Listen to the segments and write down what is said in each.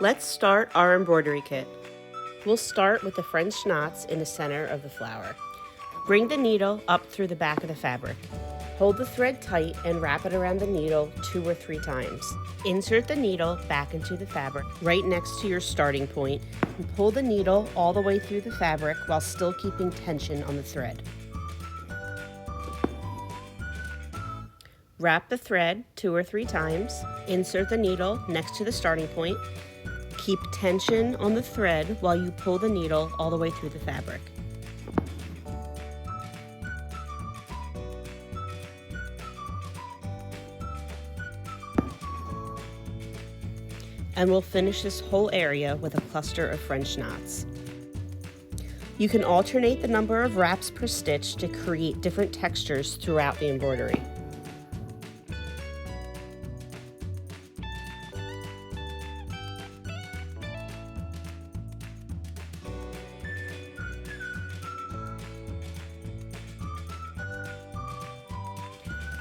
Let's start our embroidery kit. We'll start with the French knots in the center of the flower. Bring the needle up through the back of the fabric. Hold the thread tight and wrap it around the needle 2 or 3 times. Insert the needle back into the fabric right next to your starting point and pull the needle all the way through the fabric while still keeping tension on the thread. Wrap the thread 2 or 3 times. Insert the needle next to the starting point. Keep tension on the thread while you pull the needle all the way through the fabric. And we'll finish this whole area with a cluster of French knots. You can alternate the number of wraps per stitch to create different textures throughout the embroidery.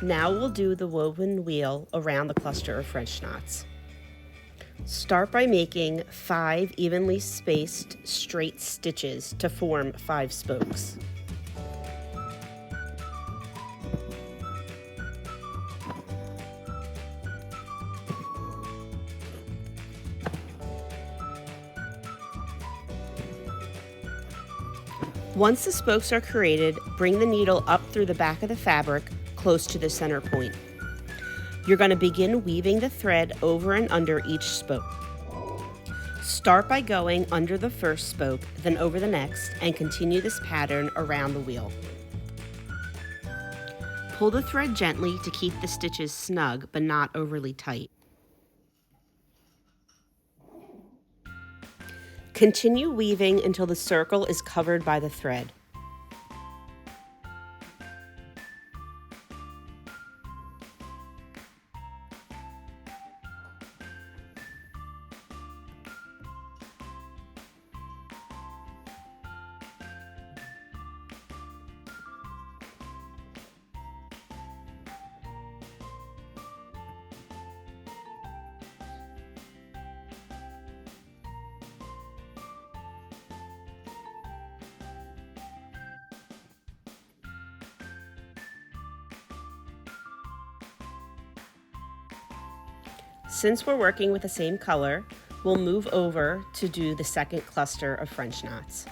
Now we'll do the woven wheel around the cluster of French knots. Start by making 5 evenly spaced straight stitches to form 5 spokes. Once the spokes are created, bring the needle up through the back of the fabric close to the center point. You're going to begin weaving the thread over and under each spoke. Start by going under the first spoke, then over the next, and continue this pattern around the wheel. Pull the thread gently to keep the stitches snug but not overly tight. Continue weaving until the circle is covered by the thread. Since we're working with the same color, we'll move over to do the second cluster of French knots.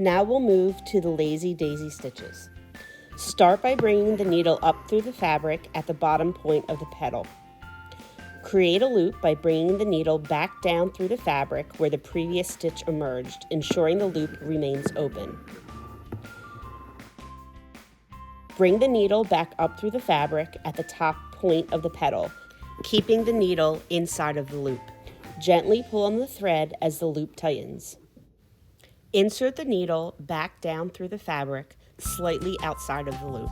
Now we'll move to the lazy daisy stitches. Start by bringing the needle up through the fabric at the bottom point of the petal. Create a loop by bringing the needle back down through the fabric where the previous stitch emerged, ensuring the loop remains open. Bring the needle back up through the fabric at the top point of the petal, keeping the needle inside of the loop. Gently pull on the thread as the loop tightens. Insert the needle back down through the fabric, slightly outside of the loop.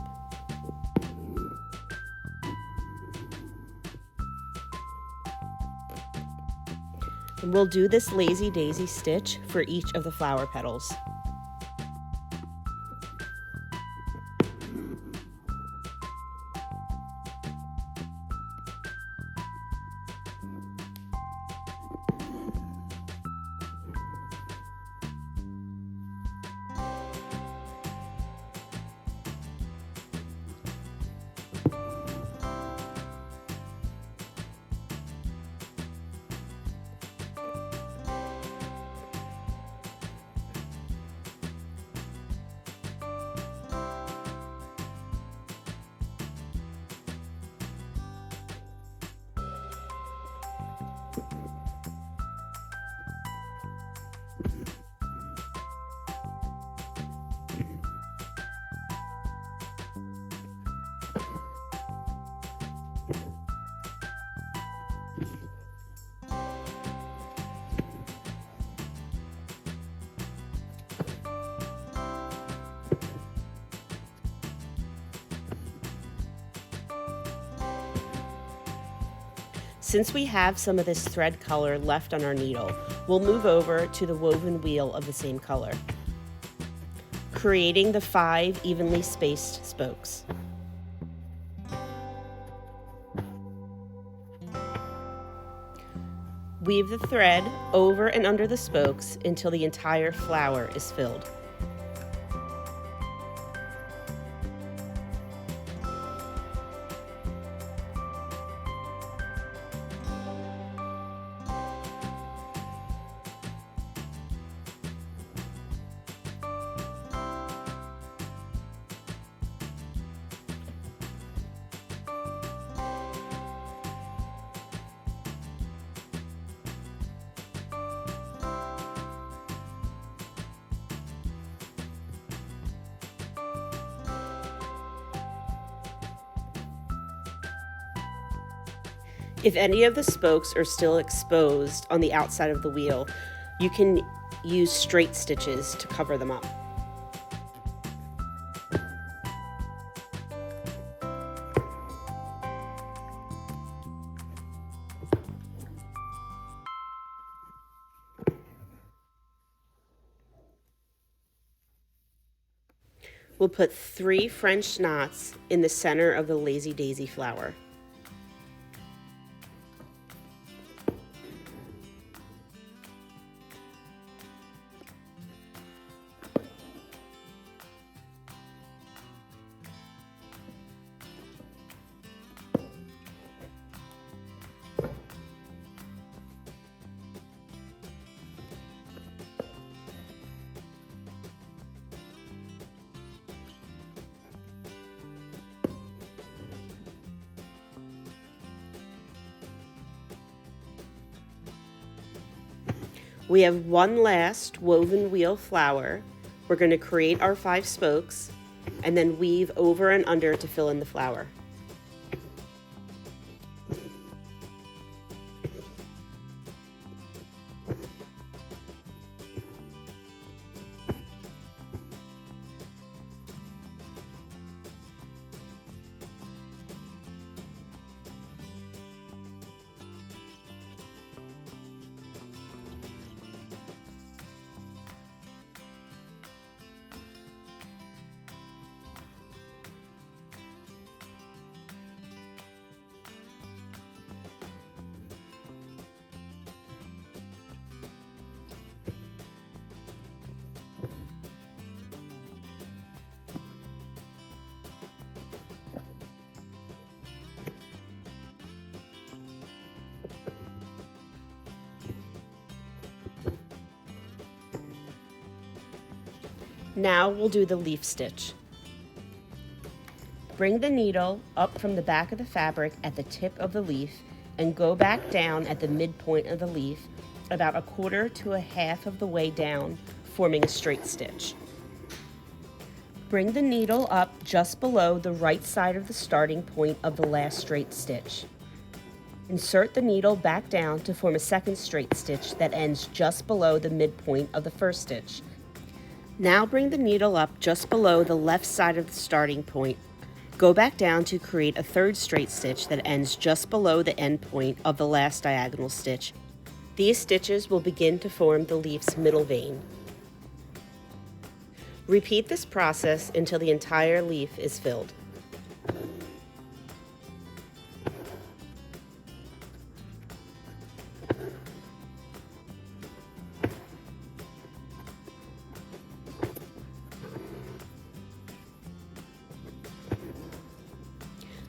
And we'll do this lazy daisy stitch for each of the flower petals. Since we have some of this thread color left on our needle, we'll move over to the woven wheel of the same color, creating the 5 evenly spaced spokes. Weave the thread over and under the spokes until the entire flower is filled. If any of the spokes are still exposed on the outside of the wheel, you can use straight stitches to cover them up. We'll put 3 French knots in the center of the Lazy Daisy flower. We have one last woven wheel flower. We're going to create our 5 spokes and then weave over and under to fill in the flower. Now we'll do the leaf stitch. Bring the needle up from the back of the fabric at the tip of the leaf and go back down at the midpoint of the leaf about 1/4 to 1/2 of the way down, forming a straight stitch. Bring the needle up just below the right side of the starting point of the last straight stitch. Insert the needle back down to form a second straight stitch that ends just below the midpoint of the first stitch. Now bring the needle up just below the left side of the starting point. Go back down to create a third straight stitch that ends just below the end point of the last diagonal stitch. These stitches will begin to form the leaf's middle vein. Repeat this process until the entire leaf is filled.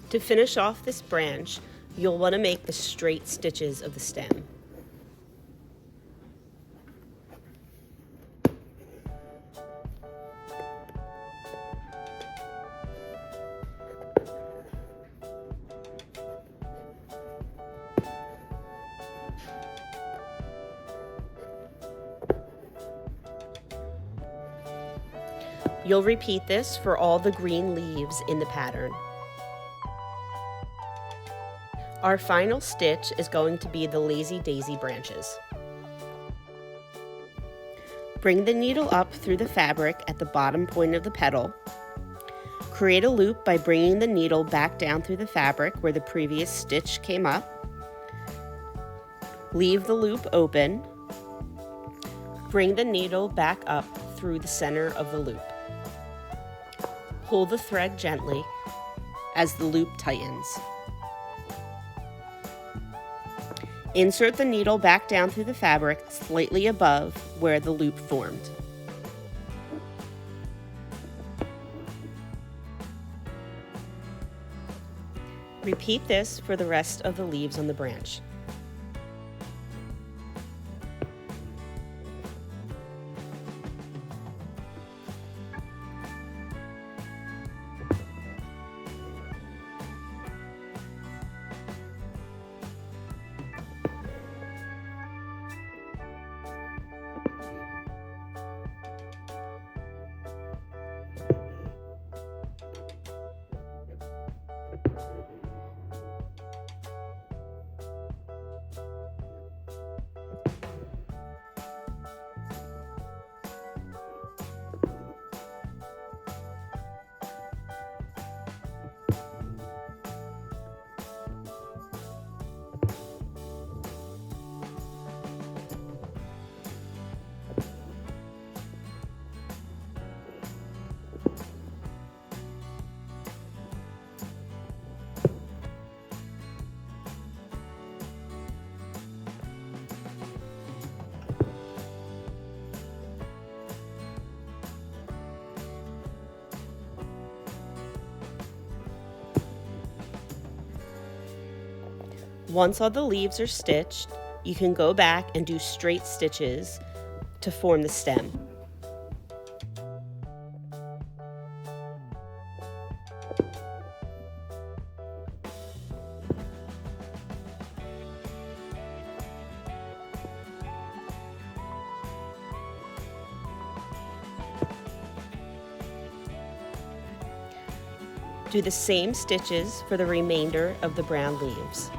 To finish off this branch, you'll want to make the straight stitches of the stem. You'll repeat this for all the green leaves in the pattern. Our final stitch is going to be the Lazy Daisy branches. Bring the needle up through the fabric at the bottom point of the petal. Create a loop by bringing the needle back down through the fabric where the previous stitch came up. Leave the loop open. Bring the needle back up through the center of the loop. Pull the thread gently as the loop tightens. Insert the needle back down through the fabric slightly above where the loop formed. Repeat this for the rest of the leaves on the branch. Once all the leaves are stitched, you can go back and do straight stitches to form the stem. Do the same stitches for the remainder of the brown leaves.